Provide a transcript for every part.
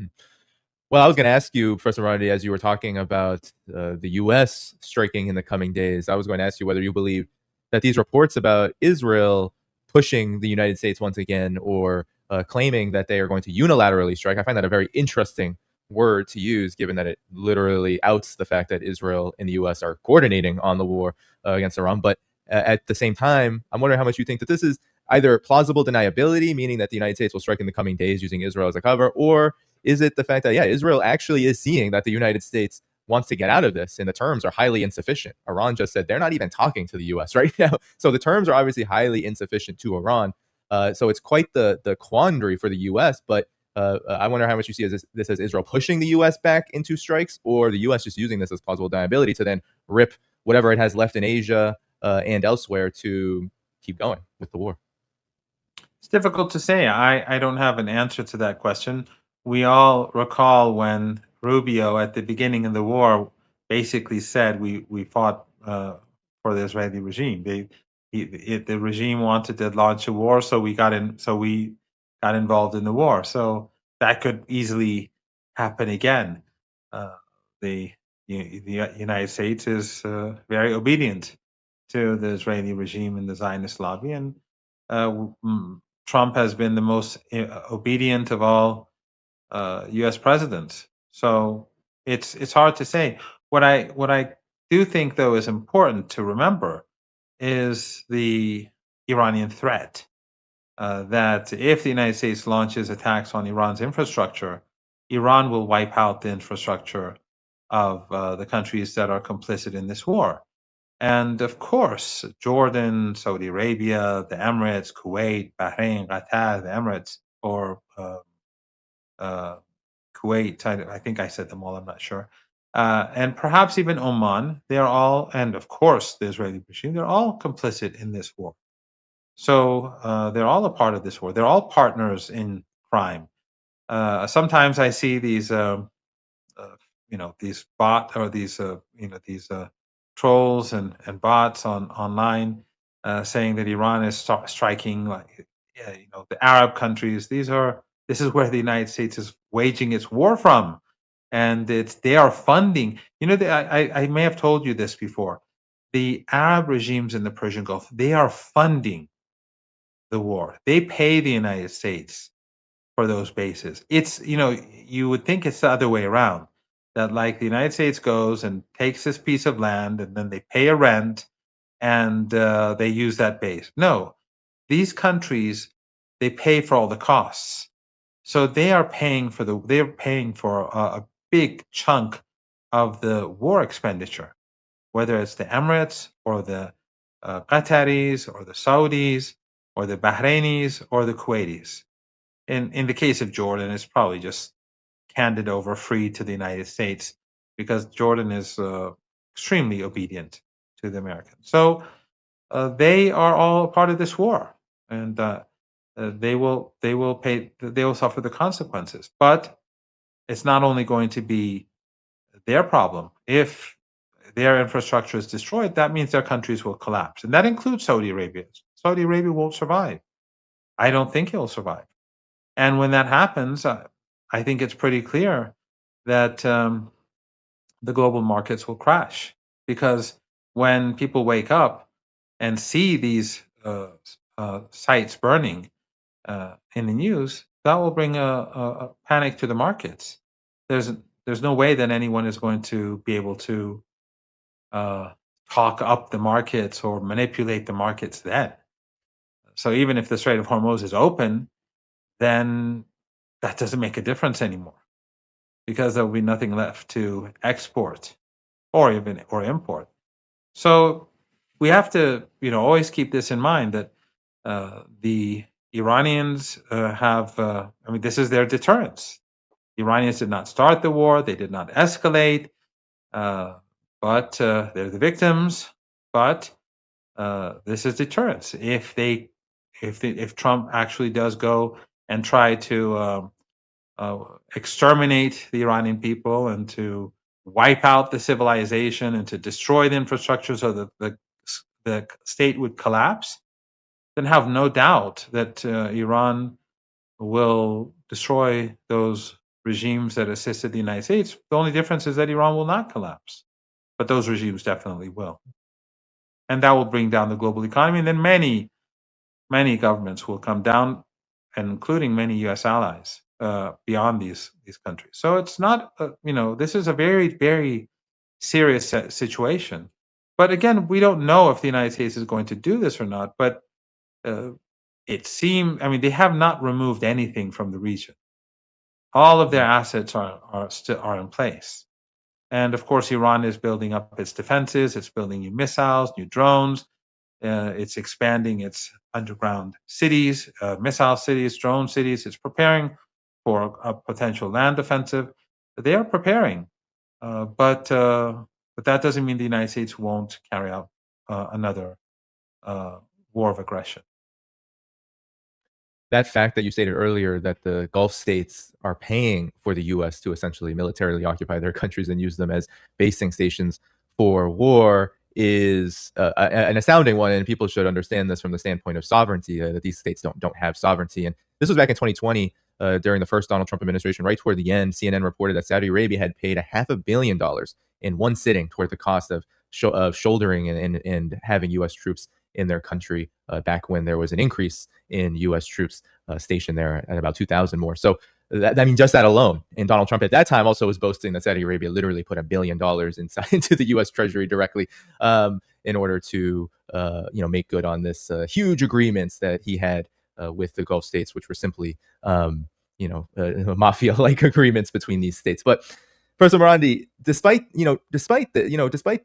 Hmm. Well, I was going to ask you, Professor Marandi, as you were talking about the U.S. striking in the coming days, I was going to ask you whether you believe that these reports about Israel pushing the United States once again or claiming that they are going to unilaterally strike. I find that a very interesting word to use, given that it literally outs the fact that Israel and the U.S. are coordinating on the war against Iran. But at the same time, I'm wondering how much you think that this is either plausible deniability, meaning that the United States will strike in the coming days using Israel as a cover, or is it the fact that, yeah, Israel actually is seeing that the United States wants to get out of this and the terms are highly insufficient? Iran just said they're not even talking to the US right now. So the terms are obviously highly insufficient to Iran. So it's quite the quandary for the US. But I wonder how much you see this as Israel pushing the US back into strikes, or the US just using this as plausible deniability to then rip whatever it has left in Asia and elsewhere to keep going with the war. It's difficult to say. I don't have an answer to that question. We all recall when Rubio at the beginning of the war basically said we fought for the Israeli regime. The regime wanted to launch a war, so we got involved in the war. So that could easily happen again. Uh, the United States is very obedient to the Israeli regime and the Zionist lobby, and uh, Trump has been the most obedient of all U.S. presidents. So it's hard to say. What I do think though is important to remember is the Iranian threat. That if the United States launches attacks on Iran's infrastructure, Iran will wipe out the infrastructure of the countries that are complicit in this war. And of course, Jordan, Saudi Arabia, the Emirates, Kuwait, Bahrain, Qatar, the Emirates, or uh, Kuwait, I think I said them all, I'm not sure. And perhaps even Oman, they're all, and of course, the Israeli regime, they're all complicit in this war. So they're all a part of this war. They're all partners in crime. Sometimes I see these uh, these bot or these these trolls and bots online saying that Iran is striking like the Arab countries. This is where the United States is waging its war from, and they are funding. I may have told you this before. The Arab regimes in the Persian Gulf, they are funding the war. They pay the United States for those bases. You would think it's the other way around, that like the United States goes and takes this piece of land and then they pay a rent and they use that base. No, these countries, they pay for all the costs. So they're paying for a big chunk of the war expenditure, whether it's the Emirates or the Qataris or the Saudis or the Bahrainis or the Kuwaitis. In the case of Jordan, it's probably just handed over free to the United States because Jordan is extremely obedient to the Americans. So they are all part of this war, and they will suffer the consequences. But it's not only going to be their problem. If their infrastructure is destroyed, that means their countries will collapse, and that includes Saudi Arabia. Saudi Arabia won't survive. I don't think it'll survive. And when that happens, I think it's pretty clear that the global markets will crash because when people wake up and see these sites burning in the news, that will bring a panic to the markets. There's there's no way that anyone is going to be able to uh, talk up the markets or manipulate the markets then. So even if the Strait of Hormuz is open, then that doesn't make a difference anymore because there will be nothing left to export or import. So we have to, always keep this in mind that the Iranians have. I mean, this is their deterrence. The Iranians did not start the war; they did not escalate, uh, but they're the victims. But this is deterrence. If Trump actually does go and try to exterminate the Iranian people and to wipe out the civilization and to destroy the infrastructure so that the state would collapse, then have no doubt that Iran will destroy those regimes that assisted the United States. The only difference is that Iran will not collapse, but those regimes definitely will. And that will bring down the global economy. And then many governments will come down, and including many U.S. allies beyond these countries. So it's not, this is a very serious situation. But again, we don't know if the United States is going to do this or not. But it seems, they have not removed anything from the region. All of their assets are in place. And of course, Iran is building up its defenses. It's building new missiles, new drones. It's expanding its underground cities, missile cities, drone cities. It's preparing for a potential land offensive. They are preparing, but that doesn't mean the United States won't carry out another war of aggression. That fact that you stated earlier that the Gulf states are paying for the U.S. to essentially militarily occupy their countries and use them as basing stations for war is an astounding one, and people should understand this from the standpoint of sovereignty. That these states don't have sovereignty, and this was back in 2020 during the first Donald Trump administration. Right toward the end, CNN reported that Saudi Arabia had paid $500 million in one sitting toward the cost of shouldering and having U.S. troops in their country back when there was an increase in U.S. troops stationed there at about 2,000 more. So I mean, just that alone. And Donald Trump at that time also was boasting that Saudi Arabia literally put $1 billion into the U.S. Treasury directly in order to make good on this huge agreements that he had with the Gulf states, which were simply mafia-like agreements between these states. But Professor Marandi, despite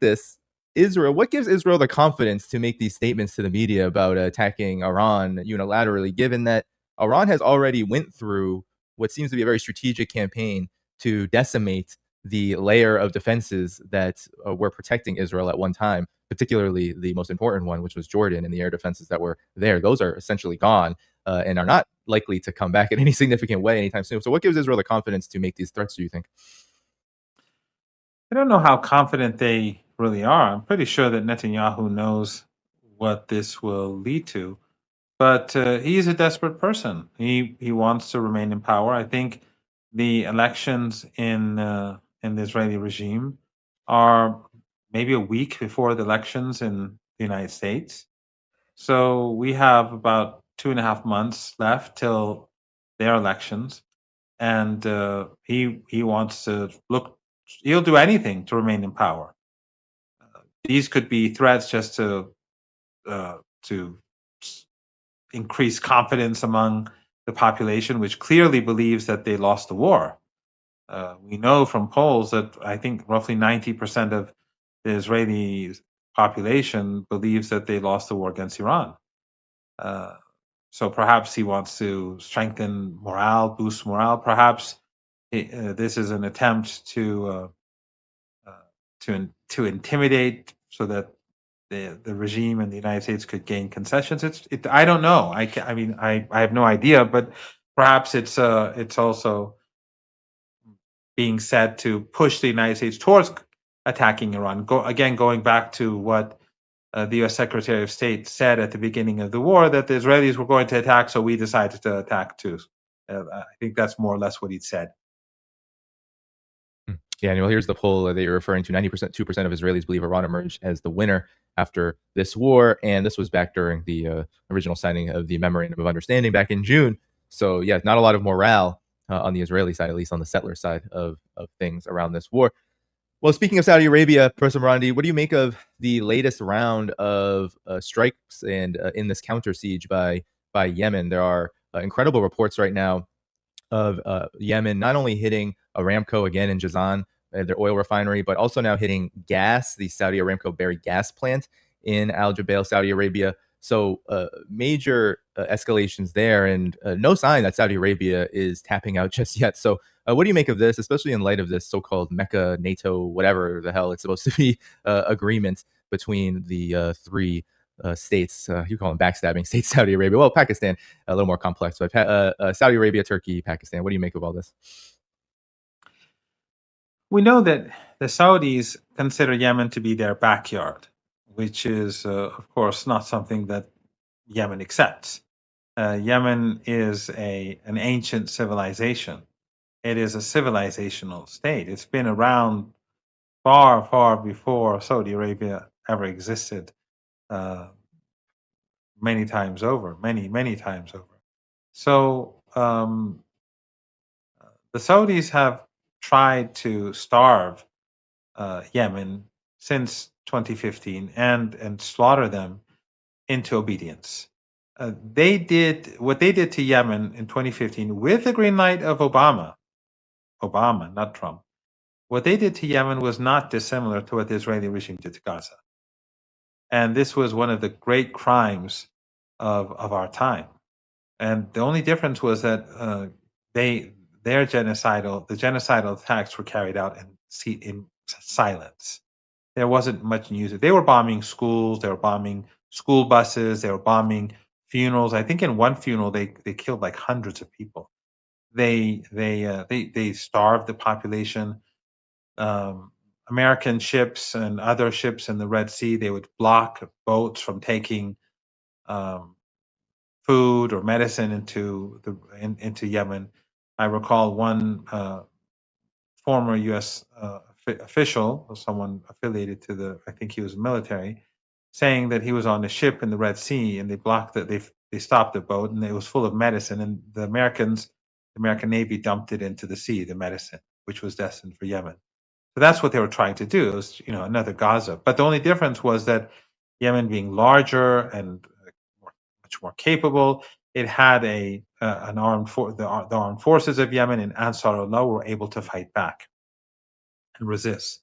this, Israel, what gives Israel the confidence to make these statements to the media about attacking Iran unilaterally, given that Iran has already went through what seems to be a very strategic campaign to decimate the layer of defenses that were protecting Israel at one time, particularly the most important one, which was Jordan, and the air defenses that were there. Those are essentially gone and are not likely to come back in any significant way anytime soon. So what gives Israel the confidence to make these threats, do you think? I don't know how confident they really are. I'm pretty sure that Netanyahu knows what this will lead to, but he's a desperate person. He wants to remain in power. I think the elections in the Israeli regime are maybe a week before the elections in the United States. So we have about 2.5 months left till their elections, and he wants to look. He'll do anything to remain in power. These could be threats just to increase confidence among the population, which clearly believes that they lost the war. We know from polls that I think roughly 90% of the Israeli population believes that they lost the war against Iran. So perhaps he wants to strengthen morale, boost morale. Perhaps this is an attempt to intimidate so that the regime in the United States could gain concessions. I don't know. I have no idea, but perhaps it's also being said to push the United States towards attacking Iran. Going back to what the U.S. Secretary of State said at the beginning of the war, that the Israelis were going to attack, so we decided to attack too. I think that's more or less what he said. Yeah, and here's the poll that you're referring to. 90%, 2% of Israelis believe Iran emerged as the winner after this war. And this was back during the original signing of the Memorandum of Understanding back in June. So, yeah, not a lot of morale on the Israeli side, at least on the settler side of things around this war. Well, speaking of Saudi Arabia, Professor Marandi, what do you make of the latest round of strikes and in this counter siege by Yemen? There are incredible reports right now of Yemen not only hitting Aramco again in Jazan, their oil refinery, but also now hitting gas, the Saudi Aramco Berry gas plant in Al Jubail, Saudi Arabia. So major escalations there, and no sign that Saudi Arabia is tapping out just yet. So what do you make of this, especially in light of this so-called Mecca, NATO, whatever the hell it's supposed to be, agreement between the three states, you call them backstabbing states, Saudi Arabia. Well, Pakistan, a little more complex, but Saudi Arabia, Turkey, Pakistan. What do you make of all this? We know that the Saudis consider Yemen to be their backyard, which is, of course, not something that Yemen accepts. Yemen is an ancient civilization. It is a civilizational state. It's been around far, far before Saudi Arabia ever existed, uh, many times over, many times over. So the Saudis have tried to starve Yemen since 2015 and slaughter them into obedience. They did what they did to Yemen in 2015 with the green light of Obama, not Trump. What they did to Yemen was not dissimilar to what the Israeli regime did to Gaza. And this was one of the great crimes of our time. And the only difference was that the genocidal attacks were carried out in silence. There wasn't much news. They were bombing schools, they were bombing school buses, they were bombing funerals. I think in one funeral they killed like hundreds of people. They starved the population. American ships and other ships in the Red Sea, they would block boats from taking food or medicine into Yemen. I recall one former U.S. Official, or someone affiliated to I think he was military, saying that he was on a ship in the Red Sea and they blocked it. They stopped the boat and it was full of medicine, and the American Navy dumped it into the sea, the medicine, which was destined for Yemen. So that's what they were trying to do. It was, another Gaza. But the only difference was that Yemen being larger and much more capable, it had the armed forces of Yemen and Ansar Allah were able to fight back and resist.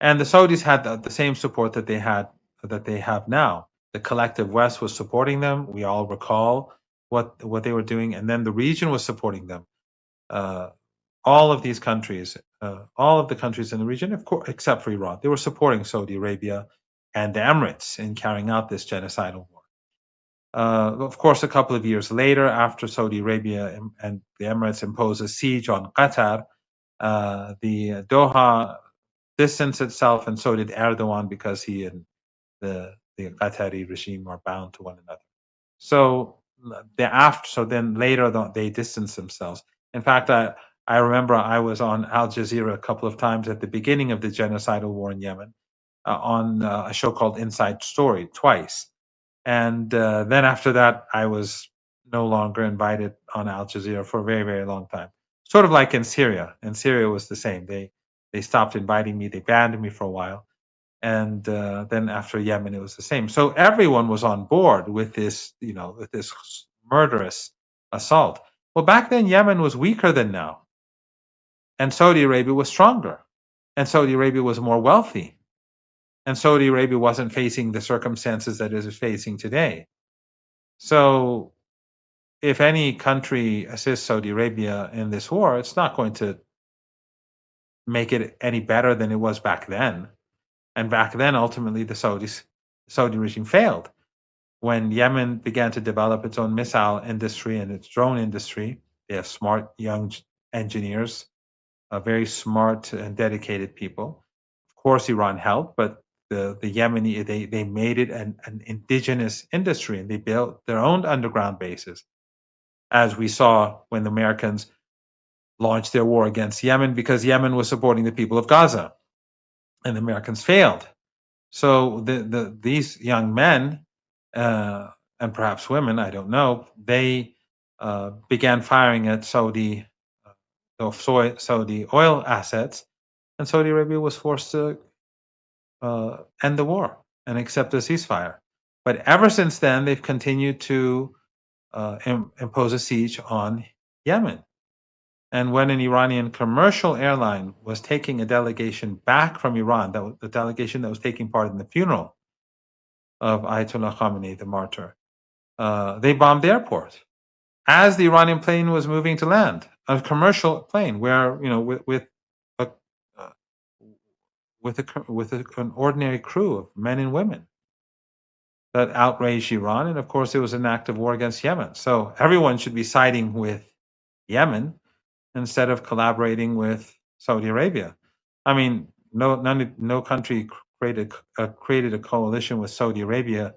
And the Saudis had the same support that they have now. The collective West was supporting them. We all recall what they were doing, and then the region was supporting them. All of these countries, all of the countries in the region, of course, except for Iran, they were supporting Saudi Arabia and the Emirates in carrying out this genocidal war. Of course, a couple of years later, after Saudi Arabia and the Emirates imposed a siege on Qatar, the Doha distanced itself, and so did Erdogan, because he and the Qatari regime are bound to one another. So then later they distanced themselves. In fact, I remember I was on Al Jazeera a couple of times at the beginning of the genocidal war in Yemen, on a show called Inside Story, twice. And then after that, I was no longer invited on Al Jazeera for a very, very long time. Sort of like in Syria. In Syria, it was the same. They stopped inviting me. They banned me for a while. And then after Yemen, it was the same. So everyone was on board with this, with this murderous assault. Well, back then, Yemen was weaker than now. And Saudi Arabia was stronger. And Saudi Arabia was more wealthy. And Saudi Arabia wasn't facing the circumstances that it is facing today. So if any country assists Saudi Arabia in this war, it's not going to make it any better than it was back then. And back then, ultimately, the Saudi regime failed. When Yemen began to develop its own missile industry and its drone industry, they have smart young engineers, very smart and dedicated people. Of course, Iran helped, but the Yemeni, they made it an indigenous industry, and they built their own underground bases, as we saw when the Americans launched their war against Yemen, because Yemen was supporting the people of Gaza, and the Americans failed. So these young men, and perhaps women, I don't know, they began firing at Saudi oil assets, and Saudi Arabia was forced to end the war and accept a ceasefire. But ever since then, they've continued to impose a siege on Yemen. And when an Iranian commercial airline was taking a delegation back from Iran, that was the delegation that was taking part in the funeral of Ayatollah Khamenei, the martyr, they bombed the airport as the Iranian plane was moving to land, a commercial plane where, with an ordinary crew of men and women. That outraged Iran, and of course it was an act of war against Yemen. So everyone should be siding with Yemen instead of collaborating with Saudi Arabia. I mean, no country created a coalition with Saudi Arabia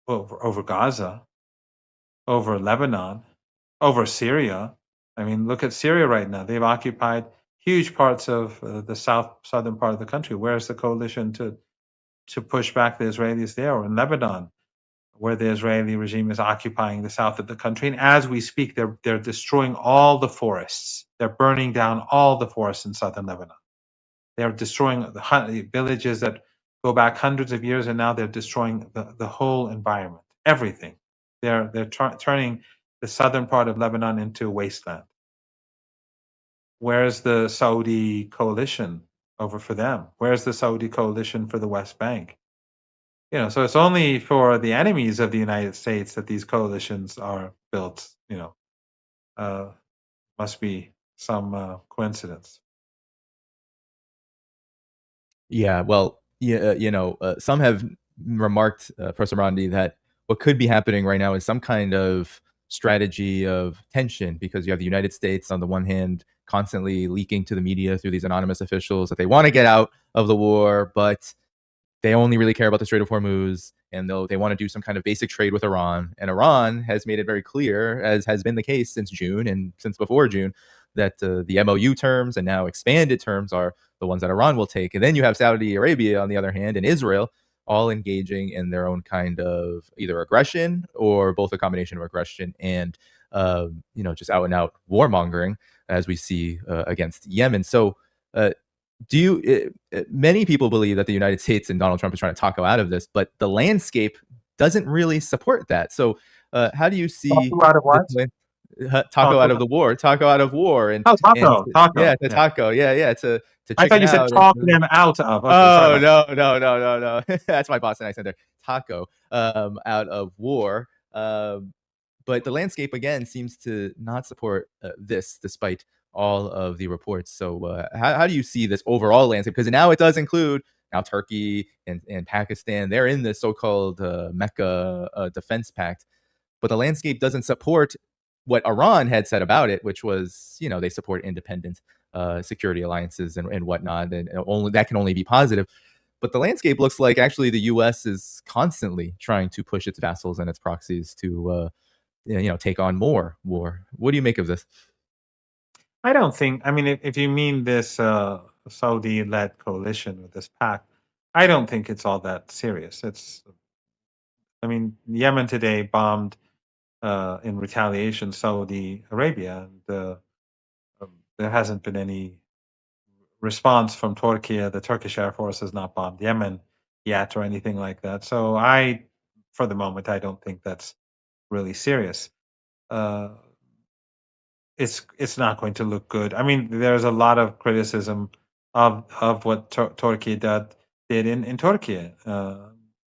over Gaza, over Lebanon, over Syria. I mean, look at Syria right now. They've occupied huge parts of the southern part of the country. Where's the coalition to push back the Israelis there? Or in Lebanon, where the Israeli regime is occupying the south of the country, and as we speak, they're destroying all the forests. They're burning down all the forests in southern Lebanon. They're destroying the villages that go back hundreds of years, and now they're destroying the whole environment, everything. They're turning the southern part of Lebanon into a wasteland. Where's the Saudi coalition over for them? Where's the Saudi coalition for the West Bank? So it's only for the enemies of the United States that these coalitions are built. Must be some coincidence. Yeah, well, yeah, some have remarked, Professor Marandi, that what could be happening right now is some kind of strategy of tension because you have the United States on the one hand constantly leaking to the media through these anonymous officials that they want to get out of the war, but they only really care about the Strait of Hormuz, and they want to do some kind of basic trade with Iran. And Iran has made it very clear, as has been the case since June and since before June, that the MOU terms and now expanded terms are the ones that Iran will take. And then you have Saudi Arabia, on the other hand, and Israel, all engaging in their own kind of either aggression or both a combination of aggression and just out and out warmongering, as we see against Yemen. So do you many people believe that the United States and Donald Trump is trying to taco out of this, but the landscape doesn't really support that. So how do you see Taco out of what? taco out of the war, taco out of war, Oh, and taco. yeah, to taco, yeah, to I thought chicken you said out. talk them out of. Okay, Oh sorry no. That's my Boston accent there. Taco out of war. But the landscape again seems to not support this, despite all of the reports. So how do you see this overall landscape? Because now it does include now Turkey and Pakistan. They're in this so-called Mecca defense pact, but the landscape doesn't support what Iran had said about it, which was, they support independent security alliances and whatnot, and only that can only be positive. But the landscape looks like actually the U.S. is constantly trying to push its vassals and its proxies to, take on more war. What do you make of this? I don't think. I mean, if you mean this Saudi-led coalition with this pact, I don't think it's all that serious. I mean, Yemen today bombed in retaliation Saudi Arabia, and there hasn't been any response from Turkey. The Turkish Air Force has not bombed Yemen yet or anything like that. So for the moment, I don't think that's really serious. It's not going to look good. I mean, there's a lot of criticism of what Turkey did in Turkey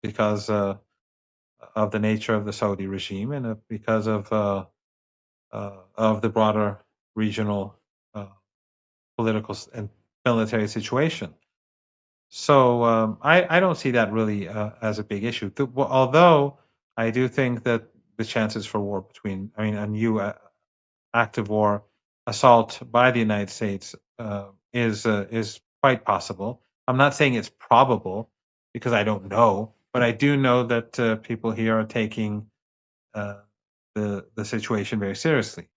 because of the nature of the Saudi regime and because of the broader regional political and military situation. So I don't see that really as a big issue. Although I do think that the chances for war a new active war assault by the United States is quite possible. I'm not saying it's probable because I don't know, but I do know that people here are taking uh, the situation very seriously,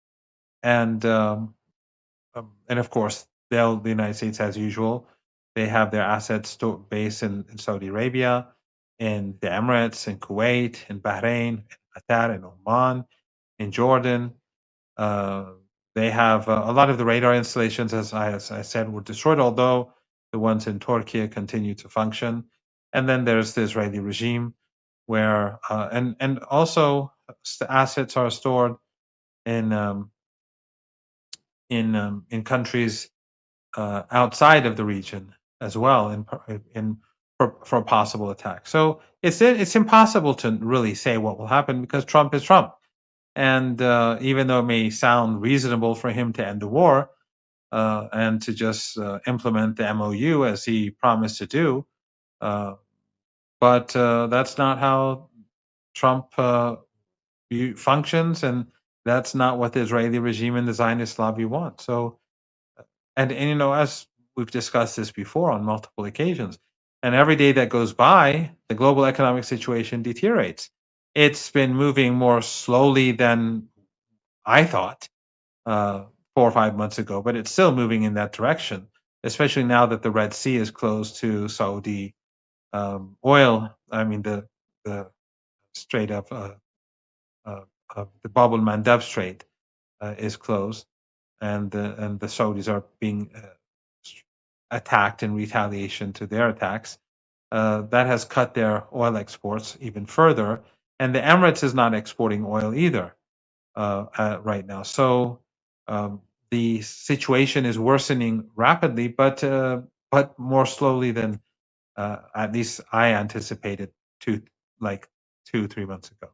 and and of course the United States, as usual, they have their assets based in Saudi Arabia, in the Emirates, in Kuwait, in Bahrain, in Qatar, in Oman, in Jordan. Uh, they have a lot of the radar installations, as I said, were destroyed, although the ones in Turkey continue to function. And then there's the Israeli regime, where and also the assets are stored in countries outside of the region as well, for a possible attack. So it's impossible to really say what will happen because Trump is Trump. And even though it may sound reasonable for him to end the war and to just implement the MOU as he promised to do, but that's not how Trump functions, and that's not what the Israeli regime and the Zionist lobby want. So, and as we've discussed this before on multiple occasions, and every day that goes by, the global economic situation deteriorates. It's been moving more slowly than I thought. 4 or 5 months ago, but it's still moving in that direction, especially now that the Red Sea is closed to Saudi oil. I mean, the Strait of the Bab el Mandeb Strait is closed, and the Saudis are being attacked in retaliation to their attacks. That has cut their oil exports even further, and the Emirates is not exporting oil either right now. So the situation is worsening rapidly, but more slowly than at least I anticipated 2-3 months ago.